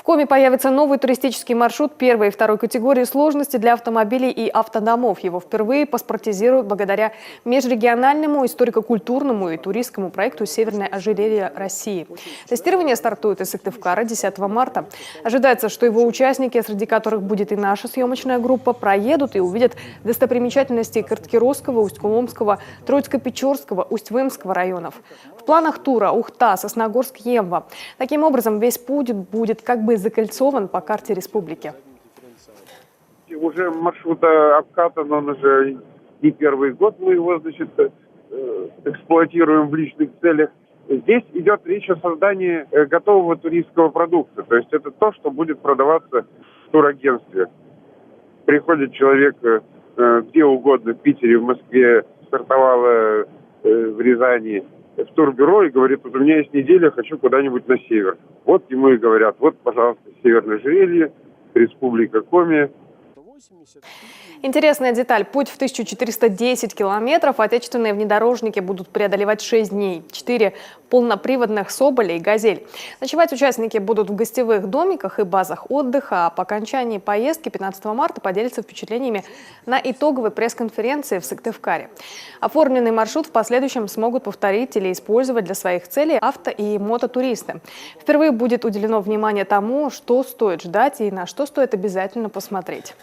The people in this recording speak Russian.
В Коми появится новый туристический маршрут первой и второй категории сложности для автомобилей и автодомов. Его впервые паспортизируют благодаря межрегиональному историко-культурному и туристскому проекту «Северное ожерелье России». Тестирование стартует из Сыктывкара 10 марта. Ожидается, что его участники, среди которых будет и наша съемочная группа, проедут и увидят достопримечательности Карткировского, Усть-Куломского, Троицко-Печорского, Усть-Вымского районов. В планах тура Ухта, Сосногорск, Емва. Таким образом, весь путь будет как бы закольцован по карте республики. Уже маршрут обкатан, он уже не первый год, мы его, эксплуатируем в личных целях. Здесь идет речь о создании готового туристского продукта. То есть это то, что будет продаваться в турагентстве. Приходит человек где угодно, в Питере, в Москве, стартовала в Рязани, в турбюро и говорит: вот у меня есть неделя, хочу куда-нибудь на север. Вот ему и говорят: вот, пожалуйста, Северное ожерелье, Республика Коми. Интересная деталь. Путь в 1410 километров отечественные внедорожники будут преодолевать 6 дней. 4 полноприводных «Соболя» и «Газель». Ночевать участники будут в гостевых домиках и базах отдыха. А по окончании поездки 15 марта поделятся впечатлениями на итоговой пресс-конференции в Сыктывкаре. Оформленный маршрут в последующем смогут повторить или использовать для своих целей авто- и мототуристы. Впервые будет уделено внимание тому, что стоит ждать и на что стоит обязательно посмотреть.